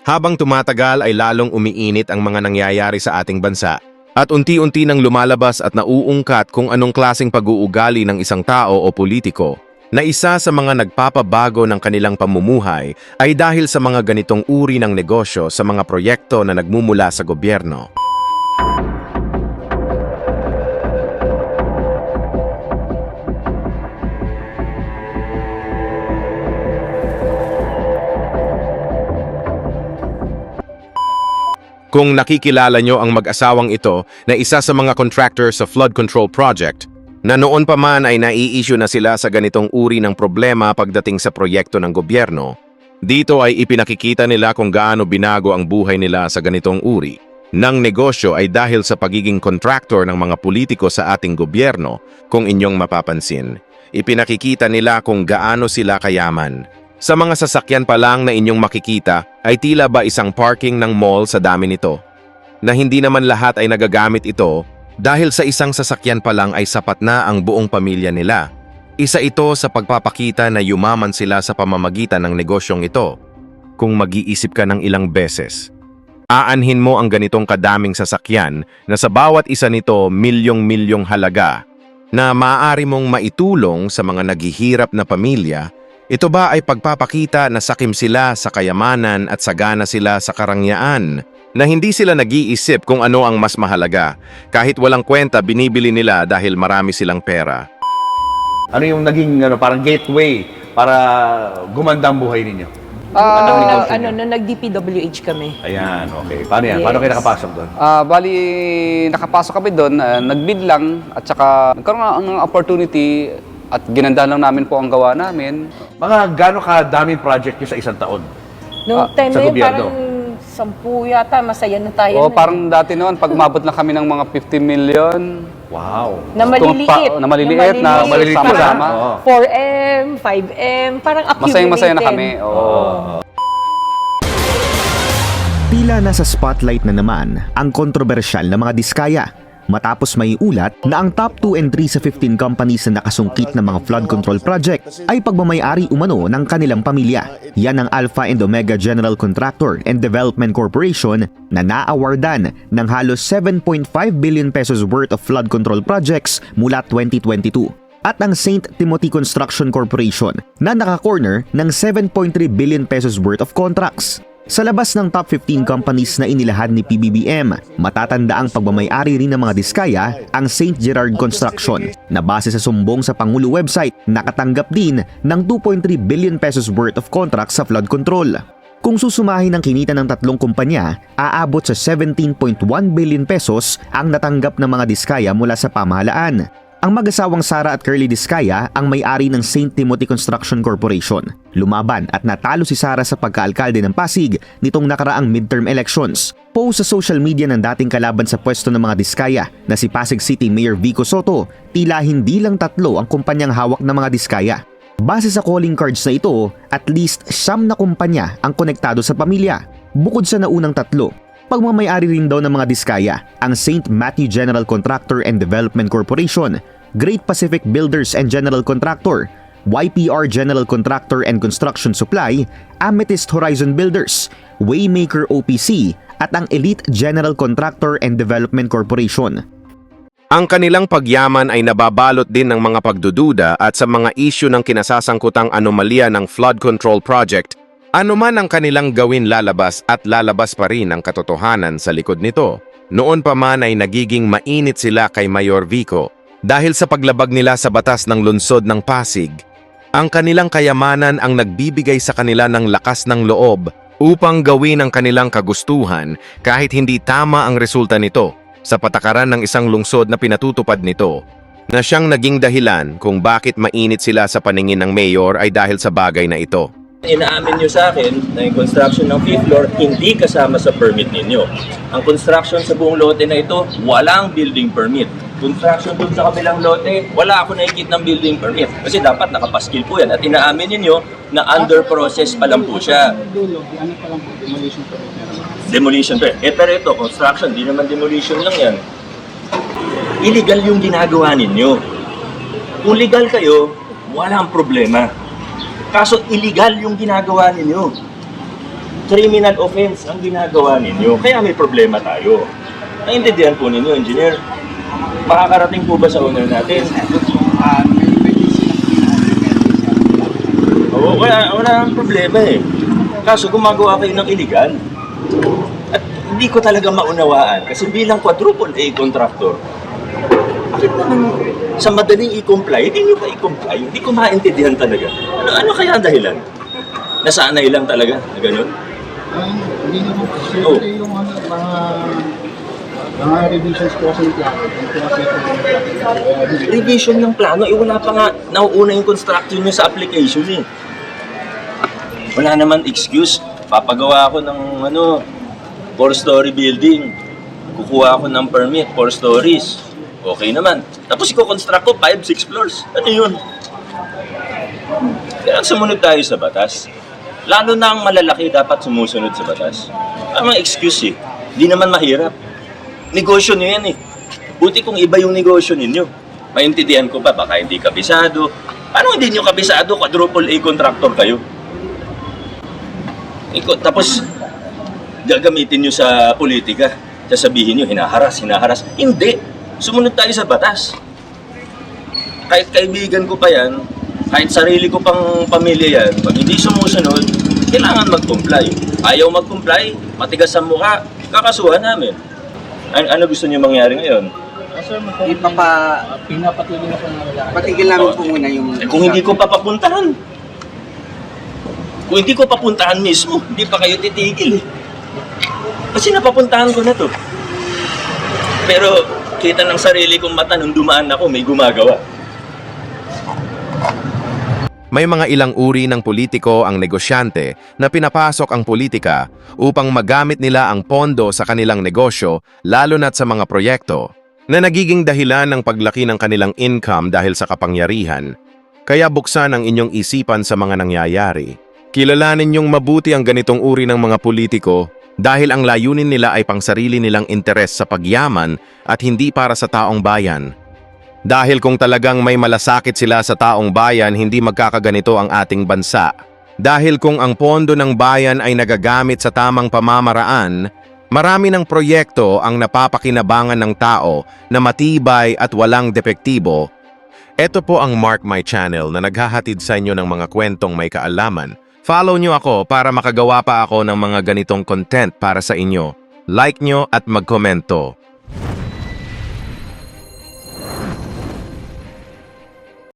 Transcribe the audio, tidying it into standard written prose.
Habang tumatagal ay lalong umiinit ang mga nangyayari sa ating bansa at unti-unti nang lumalabas at nauungkat kung anong klaseng pag-uugali ng isang tao o politiko na isa sa mga nagpapabago ng kanilang pamumuhay ay dahil sa mga ganitong uri ng negosyo sa mga proyekto na nagmumula sa gobyerno. Kung nakikilala nyo ang mag-asawang ito na isa sa mga contractor sa flood control project, na noon pa man ay nai-issue na sila sa ganitong uri ng problema pagdating sa proyekto ng gobyerno, dito ay ipinakikita nila kung gaano binago ang buhay nila sa ganitong uri ng negosyo ay dahil sa pagiging contractor ng mga politiko sa ating gobyerno. Kung inyong mapapansin, ipinakikita nila kung gaano sila kayaman. Sa mga sasakyan pa lang na inyong makikita ay tila ba isang parking ng mall sa dami nito, na hindi naman lahat ay nagagamit ito dahil sa isang sasakyan pa lang ay sapat na ang buong pamilya nila. Isa ito sa pagpapakita na yumaman sila sa pamamagitan ng negosyong ito. Kung mag-iisip ka ng ilang beses, aanhin mo ang ganitong kadaming sasakyan na sa bawat isa nito milyong-milyong halaga na maaari mong maitulong sa mga naghihirap na pamilya. Ito ba ay pagpapakita na sakim sila sa kayamanan at sagana sila sa karangyaan, na hindi sila nag-iisip kung ano ang mas mahalaga, kahit walang kwenta binibili nila dahil marami silang pera. Ano yung naging parang gateway para gumanda ang buhay ninyo? Nung nag-DPWH kami. Ayan, okay. Paano yan? Yes. Paano kayo nakapasok doon? Bali, nakapasok kami doon, nagbid lang at saka nagkaroon ng opportunity at ginanda lang namin po ang gawa namin. Mga gano'ng kadaming project nyo sa isang taon? Noong time sa na yun, gobyerno? parang 10 yata, masaya na tayo. O parang dati noon, pag umabot na kami ng mga 50 million. Wow. Na maliliit. Na maliliit, na maliliit parang sama-sama. Oo. 4M, 5M, parang accumulated. Masayang-masaya na kami. Oo. Tila nasa spotlight na naman ang kontrobersyal na mga diskaya matapos may ulat na ang top 2 and 3 sa 15 companies na nakasungkit ng mga flood control project ay pagmamayari umano ng kanilang pamilya. Yan ang Alpha and Omega General Contractor and Development Corporation na na-awardan ng halos 7.5 billion pesos worth of flood control projects mula 2022. At ang St. Timothy Construction Corporation na naka-corner ng 7.3 billion pesos worth of contracts. Sa labas ng top 15 companies na inilahad ni PBBM, matatanda ang pagmamayari rin ng mga diskaya ang St. Gerard Construction na base sa sumbong sa Pangulo website nakatanggap din ng 2.3 billion pesos worth of contracts sa flood control. Kung susumahin ang kinita ng tatlong kumpanya, aabot sa 17.1 billion pesos ang natanggap ng mga diskaya mula sa pamahalaan. Ang mag-asawang Sara at Curly Diskaya ang may-ari ng St. Timothy Construction Corporation. Lumaban at natalo si Sara sa pagkaalkalde ng Pasig nitong nakaraang midterm elections. Post sa social media ng dating kalaban sa pwesto ng mga Diskaya na si Pasig City Mayor Vico Soto, tila hindi lang tatlo ang kumpanyang hawak ng mga Diskaya. Base sa calling cards na ito, at least 9 na kumpanya ang konektado sa pamilya. Bukod sa naunang tatlo, pagmamayari rin daw ng mga Diskaya ang St. Matthew General Contractor and Development Corporation, Great Pacific Builders and General Contractor, YPR General Contractor and Construction Supply, Amethyst Horizon Builders, Waymaker OPC, at ang Elite General Contractor and Development Corporation. Ang kanilang pagyaman ay nababalot din ng mga pagdududa at sa mga isyu ng kinasasangkutang anomalya ng flood control project. Ano man ang kanilang gawin lalabas at lalabas pa rin ang katotohanan sa likod nito. Noon pa man ay nagiging mainit sila kay Mayor Vico dahil sa paglabag nila sa batas ng lungsod ng Pasig. Ang kanilang kayamanan ang nagbibigay sa kanila ng lakas ng loob upang gawin ang kanilang kagustuhan kahit hindi tama ang resulta nito sa patakaran ng isang lungsod na pinatutupad nito, na siyang naging dahilan kung bakit mainit sila sa paningin ng mayor ay dahil sa bagay na ito. Inaamin nyo sa akin na yung construction ng 5th floor hindi kasama sa permit ninyo. Ang construction sa buong lote na ito, walang building permit. Construction dun sa kabilang lote, wala ako nakikita ng building permit. Kasi dapat nakapaskil po yan. At inaamin ninyo na under process pa lang po siya. Demolition permit. Pero ito, construction, di naman demolition lang yan. Illegal yung ginagawa ninyo. Kung legal kayo, walang problema. Kaso illegal yung ginagawa ninyo. criminal offense ang ginagawa ninyo. Kaya may problema tayo. Naintindihan po ninyo, engineer. Makakarating po ba sa owner natin? Oo, wala nang problema eh. Kaso gumagawa kayo ng illegal. At hindi ko talaga maunawaan kasi bilang quadruple A contractor, bakit naman sa madaling i-comply, hindi nyo pa i-comply? Hindi ko maintindihan talaga. Ano kaya ang dahilan? Nasanay lang talaga na gano'n? Hindi naman po. Oh. Siyempre yung mga revisions po sa plano. Revision ng plano, wala pa nga nauuna yung construction nyo sa application eh. Wala naman excuse. Papagawa ako ng 4-story building. Kukuha ako ng permit, 4 stories. Okay naman. Tapos i-construct ko 5-6 floors. Ano yun? Kaya sumunod tayo sa batas. Lalo na ang malalaki dapat sumusunod sa batas. Ang excuse eh. Hindi naman mahirap. Negosyo nyo yan eh. Buti kung iba yung negosyo ninyo. Maintindihan ko ba? Baka hindi kabisado. Paano hindi nyo kabisado? Quadruple A contractor kayo. Tapos, gagamitin nyo sa politika. Sasabihin nyo, hinaharas. Hindi. Sumunod tayo sa batas. Kahit kaibigan ko pa yan, kahit sarili ko pang pamilya yan, pag hindi sumusunod, kailangan mag-comply. Ayaw mag-comply, matigas ang mukha, kakasuhan namin. Ano gusto niyo mangyari ngayon? Pinapatuloy na po ng wala. Patigil namin po muna yung... Kung hindi ko papapuntahan. Kung hindi ko papuntahan mismo, hindi pa kayo titigil eh. Kasi napapuntahan ko na to. Pero kita ng sarili kong mata nung dumaan ako, may gumagawa. May mga ilang uri ng politiko ang negosyante na pinapasok ang politika upang magamit nila ang pondo sa kanilang negosyo, lalo na't sa mga proyekto, na nagiging dahilan ng paglaki ng kanilang income dahil sa kapangyarihan. Kaya buksan ang inyong isipan sa mga nangyayari. Kilalanin niyong mabuti ang ganitong uri ng mga politiko dahil ang layunin nila ay pangsarili nilang interes sa pagyaman at hindi para sa taong bayan. Dahil kung talagang may malasakit sila sa taong bayan, hindi magkakaganito ang ating bansa. Dahil kung ang pondo ng bayan ay nagagamit sa tamang pamamaraan, marami ng proyekto ang napapakinabangan ng tao na matibay at walang depektibo. Ito po ang Mark My Channel na naghahatid sa inyo ng mga kwentong may kaalaman. Follow nyo ako para makagawa pa ako ng mga ganitong content para sa inyo. Like nyo at magkomento.